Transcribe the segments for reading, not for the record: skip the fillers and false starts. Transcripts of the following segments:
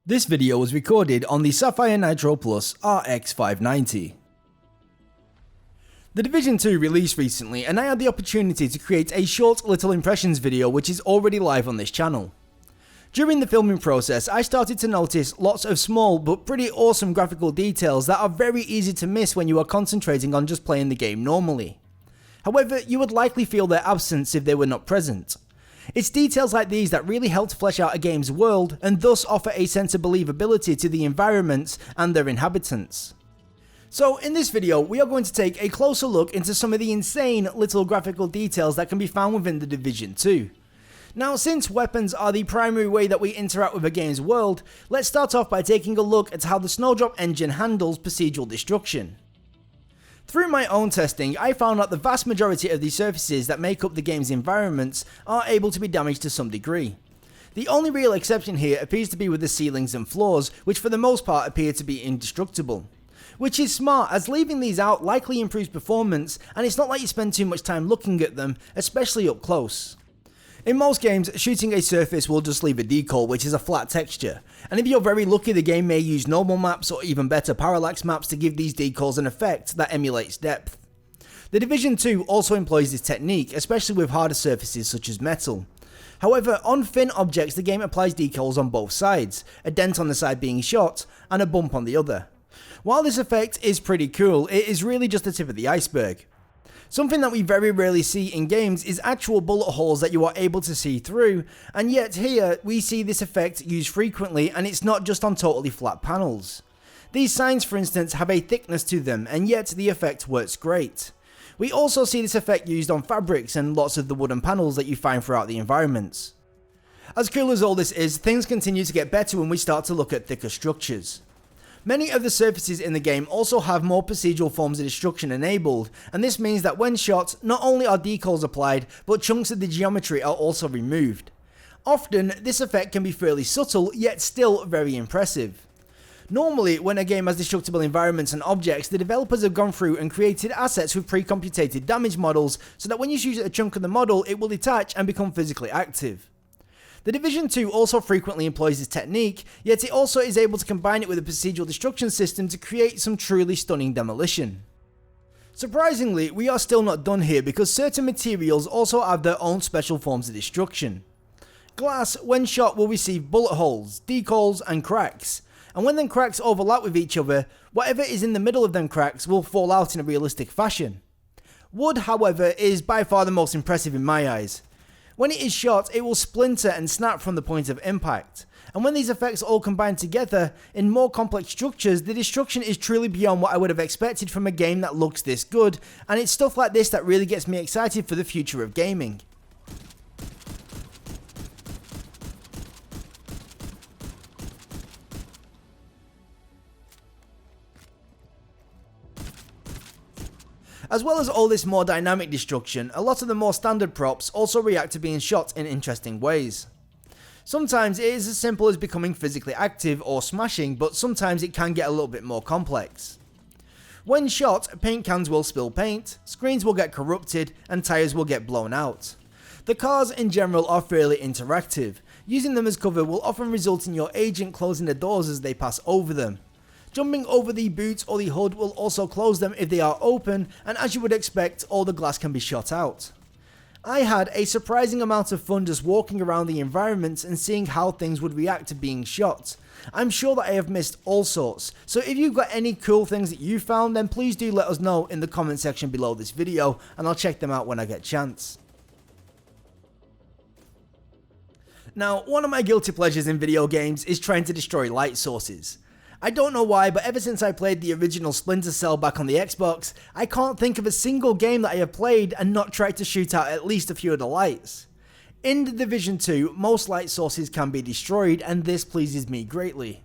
This video was recorded on the Sapphire Nitro RX 590. The Division 2 released recently, and I had the opportunity to create a short little impressions video which is already live on this channel. During the filming process, I started to notice lots of small but pretty awesome graphical details that are very easy to miss when you are concentrating on just playing the game normally. However, you would likely feel their absence if they were not present. It's details like these that really help to flesh out a game's world and thus offer a sense of believability to the environments and their inhabitants. So in this video, we are going to take a closer look into some of the insane little graphical details that can be found within the Division 2. Now, since weapons are the primary way that we interact with a game's world, let's start off by taking a look at how the Snowdrop engine handles procedural destruction. Through my own testing, I found that the vast majority of the surfaces that make up the game's environments are able to be damaged to some degree. The only real exception here appears to be with the ceilings and floors, which for the most part appear to be indestructible. Which is smart, as leaving these out likely improves performance, and it's not like you spend too much time looking at them, especially up close. In most games, shooting a surface will just leave a decal, which is a flat texture, and if you're very lucky, the game may use normal maps or even better parallax maps to give these decals an effect that emulates depth. The Division 2 also employs this technique, especially with harder surfaces such as metal. However, on thin objects the game applies decals on both sides, a dent on the side being shot, and a bump on the other. While this effect is pretty cool, it is really just the tip of the iceberg. Something that we very rarely see in games is actual bullet holes that you are able to see through, and yet here we see this effect used frequently, and it's not just on totally flat panels. These signs, for instance, have a thickness to them, and yet the effect works great. We also see this effect used on fabrics and lots of the wooden panels that you find throughout the environments. As cool as all this is, things continue to get better when we start to look at thicker structures. Many of the surfaces in the game also have more procedural forms of destruction enabled, and this means that when shot, not only are decals applied, but chunks of the geometry are also removed. Often, this effect can be fairly subtle, yet still very impressive. Normally, when a game has destructible environments and objects, the developers have gone through and created assets with pre-computated damage models, so that when you shoot at a chunk of the model, it will detach and become physically active. The Division 2 also frequently employs this technique, yet it also is able to combine it with a procedural destruction system to create some truly stunning demolition. Surprisingly, we are still not done here because certain materials also have their own special forms of destruction. Glass, when shot, will receive bullet holes, decals, and cracks, and when them cracks overlap with each other, whatever is in the middle of them cracks will fall out in a realistic fashion. Wood, however, is by far the most impressive in my eyes. When it is shot, it will splinter and snap from the point of impact, and when these effects all combine together, in more complex structures, the destruction is truly beyond what I would have expected from a game that looks this good, and it's stuff like this that really gets me excited for the future of gaming. As well as all this more dynamic destruction, a lot of the more standard props also react to being shot in interesting ways. Sometimes it is as simple as becoming physically active or smashing, but sometimes it can get a little bit more complex. When shot, paint cans will spill paint, screens will get corrupted, and tyres will get blown out. The cars in general are fairly interactive. Using them as cover will often result in your agent closing the doors as they pass over them. Jumping over the boot or the hood will also close them if they are open, and as you would expect, all the glass can be shot out. I had a surprising amount of fun just walking around the environments and seeing how things would react to being shot. I'm sure that I have missed all sorts, so if you've got any cool things that you found, then please do let us know in the comment section below this video, and I'll check them out when I get a chance. Now, one of my guilty pleasures in video games is trying to destroy light sources. I don't know why, but ever since I played the original Splinter Cell back on the Xbox, I can't think of a single game that I have played and not tried to shoot out at least a few of the lights. In the Division 2, most light sources can be destroyed, and this pleases me greatly.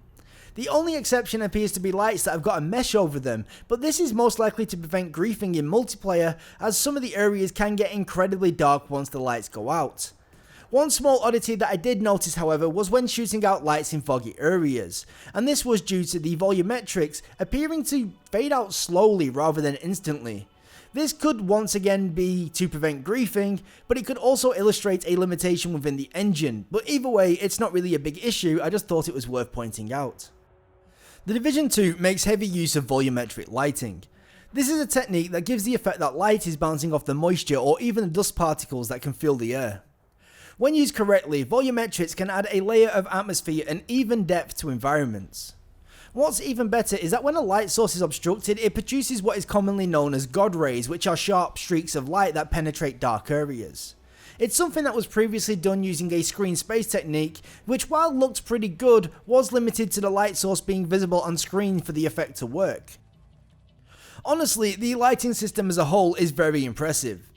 The only exception appears to be lights that have got a mesh over them, but this is most likely to prevent griefing in multiplayer, as some of the areas can get incredibly dark once the lights go out. One small oddity that I did notice, however, was when shooting out lights in foggy areas, and this was due to the volumetrics appearing to fade out slowly rather than instantly. This could once again be to prevent griefing, but it could also illustrate a limitation within the engine, but either way it's not really a big issue, I just thought it was worth pointing out. The Division 2 makes heavy use of volumetric lighting. This is a technique that gives the effect that light is bouncing off the moisture or even the dust particles that can fill the air. When used correctly, volumetrics can add a layer of atmosphere and even depth to environments. What's even better is that when a light source is obstructed, it produces what is commonly known as God rays, which are sharp streaks of light that penetrate dark areas. It's something that was previously done using a screen space technique, which while looked pretty good, was limited to the light source being visible on screen for the effect to work. Honestly, the lighting system as a whole is very impressive.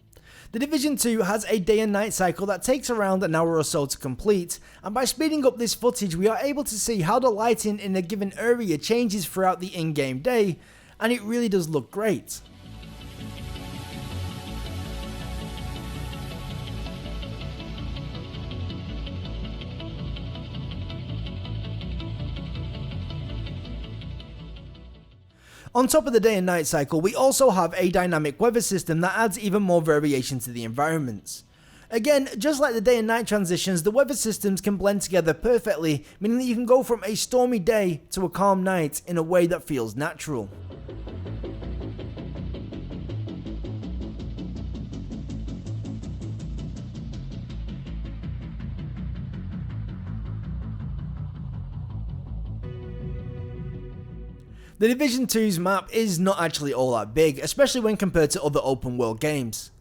The Division 2 has a day and night cycle that takes around an hour or so to complete, and by speeding up this footage we are able to see how the lighting in a given area changes throughout the in-game day, and it really does look great. On top of the day and night cycle, we also have a dynamic weather system that adds even more variation to the environments. Again, just like the day and night transitions, the weather systems can blend together perfectly, meaning that you can go from a stormy day to a calm night in a way that feels natural. The Division 2's map is not actually all that big, especially when compared to other open world games.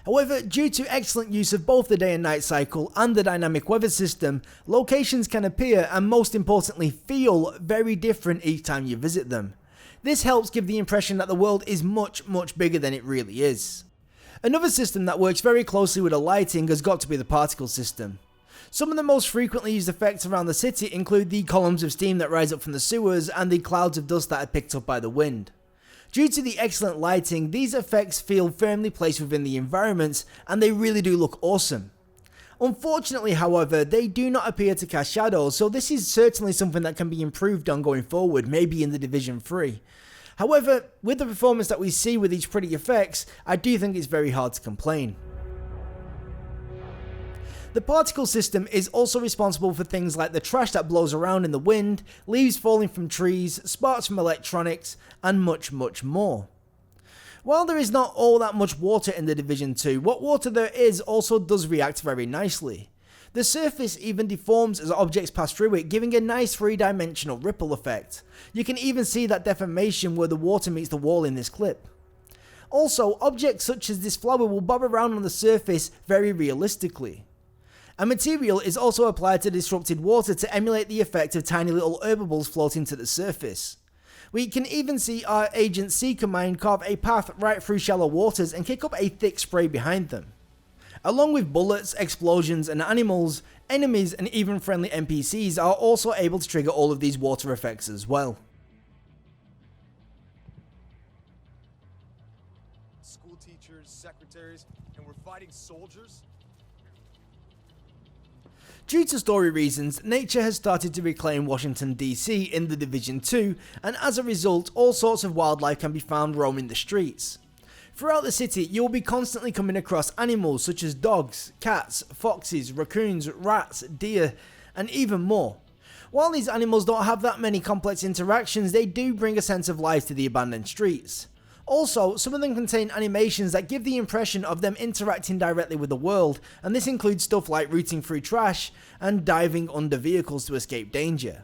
However, due to excellent use of both the day and night cycle and the dynamic weather system, locations can appear and most importantly feel very different each time you visit them. This helps give the impression that the world is much bigger than it really is. Another system that works very closely with the lighting has got to be the particle system. Some of the most frequently used effects around the city include the columns of steam that rise up from the sewers and the clouds of dust that are picked up by the wind. Due to the excellent lighting, these effects feel firmly placed within the environments and they really do look awesome. Unfortunately, however, they do not appear to cast shadows, so this is certainly something that can be improved on going forward, maybe in the Division 3. However, with the performance that we see with these pretty effects, I do think it's very hard to complain. The particle system is also responsible for things like the trash that blows around in the wind, leaves falling from trees, sparks from electronics, and much more. While there is not all that much water in the Division 2, what water there is also does react very nicely. The surface even deforms as objects pass through it, giving a nice three-dimensional ripple effect. You can even see that deformation where the water meets the wall in this clip. Also, objects such as this flower will bob around on the surface very realistically. A material is also applied to disrupted water to emulate the effect of tiny little herbables floating to the surface. We can even see our Agent Seeker mine carve a path right through shallow waters and kick up a thick spray behind them. Along with bullets, explosions and animals, enemies and even friendly NPCs are also able to trigger all of these water effects as well. School teachers, secretaries, and we're fighting soldiers? Due to story reasons, nature has started to reclaim Washington DC in the Division 2, and as a result, all sorts of wildlife can be found roaming the streets. Throughout the city, you will be constantly coming across animals such as dogs, cats, foxes, raccoons, rats, deer, and even more. While these animals don't have that many complex interactions, they do bring a sense of life to the abandoned streets. Also, some of them contain animations that give the impression of them interacting directly with the world, and this includes stuff like rooting through trash and diving under vehicles to escape danger.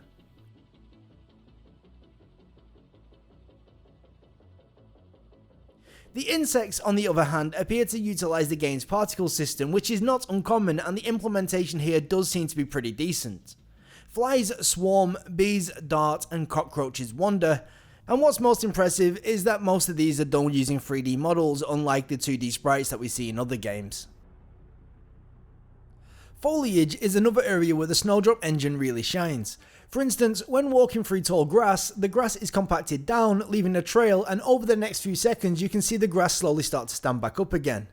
The insects, on the other hand, appear to utilise the game's particle system, which is not uncommon, and the implementation here does seem to be pretty decent. Flies swarm, bees dart, and cockroaches wander. And what's most impressive is that most of these are done using 3D models, unlike the 2D sprites that we see in other games. Foliage is another area where the Snowdrop engine really shines. For instance, when walking through tall grass, the grass is compacted down, leaving a trail, and over the next few seconds you can see the grass slowly start to stand back up again.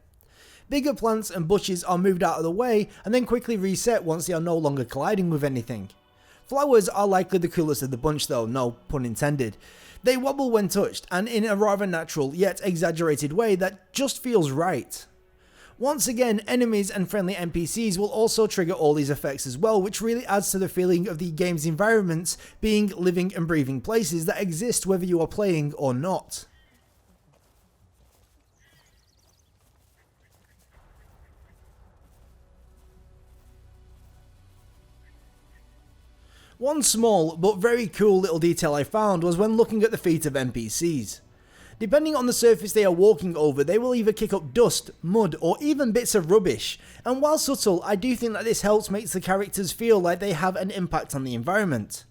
Bigger plants and bushes are moved out of the way and then quickly reset once they are no longer colliding with anything. Flowers are likely the coolest of the bunch though, no pun intended. They wobble when touched, and in a rather natural yet exaggerated way that just feels right. Once again, enemies and friendly NPCs will also trigger all these effects as well, which really adds to the feeling of the game's environments being living and breathing places that exist whether you are playing or not. One small but very cool little detail I found was when looking at the feet of NPCs. Depending on the surface they are walking over, they will either kick up dust, mud, or even bits of rubbish, and while subtle, I do think that this helps make the characters feel like they have an impact on the environment.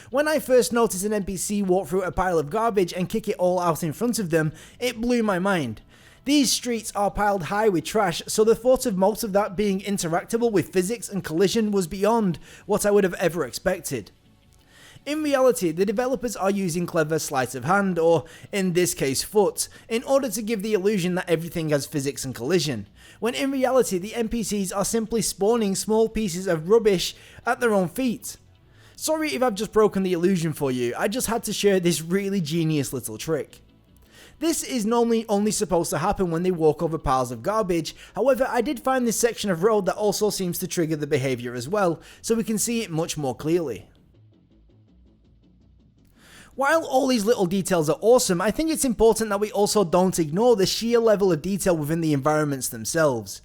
When I first noticed an NPC walk through a pile of garbage and kick it all out in front of them, it blew my mind. These streets are piled high with trash, so the thought of most of that being interactable with physics and collision was beyond what I would have ever expected. In reality, the developers are using clever sleight of hand, or in this case foot, in order to give the illusion that everything has physics and collision, when in reality the NPCs are simply spawning small pieces of rubbish at their own feet. Sorry if I've just broken the illusion for you, I just had to share this really genius little trick. This is normally only supposed to happen when they walk over piles of garbage, however I did find this section of road that also seems to trigger the behaviour as well, so we can see it much more clearly. While all these little details are awesome, I think it's important that we also don't ignore the sheer level of detail within the environments themselves.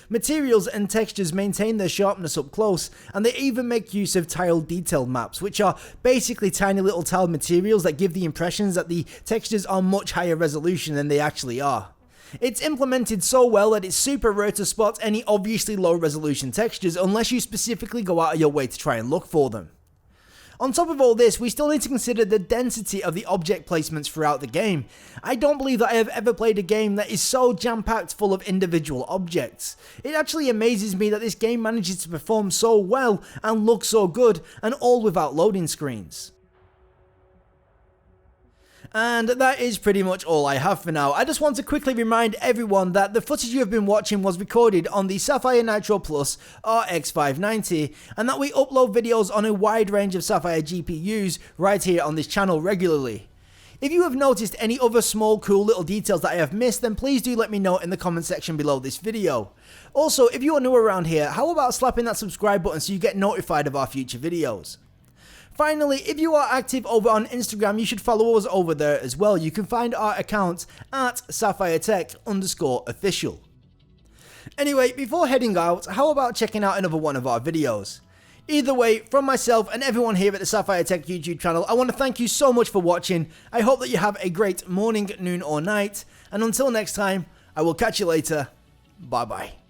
Materials and textures maintain their sharpness up close, and they even make use of tiled detailed maps, which are basically tiny little tiled materials that give the impressions that the textures are much higher resolution than they actually are. It's implemented so well that it's super rare to spot any obviously low resolution textures unless you specifically go out of your way to try and look for them. On top of all this, we still need to consider the density of the object placements throughout the game. I don't believe that I have ever played a game that is so jam-packed full of individual objects. It actually amazes me that this game manages to perform so well and look so good, and all without loading screens. And that is pretty much all I have for now. I just want to quickly remind everyone that the footage you have been watching was recorded on the Sapphire Nitro RX 590, and that we upload videos on a wide range of Sapphire GPUs right here on this channel regularly. If you have noticed any other small cool little details that I have missed, then please do let me know in the comment section below this video. Also, if you are new around here, how about slapping that subscribe button so you get notified of our future videos? Finally, if you are active over on Instagram, you should follow us over there as well. You can find our account at SapphireTech_official. Anyway, before heading out, how about checking out another one of our videos? Either way, from myself and everyone here at the Sapphire Tech YouTube channel, I want to thank you so much for watching. I hope that you have a great morning, noon or night, and until next time, I will catch you later. Bye bye.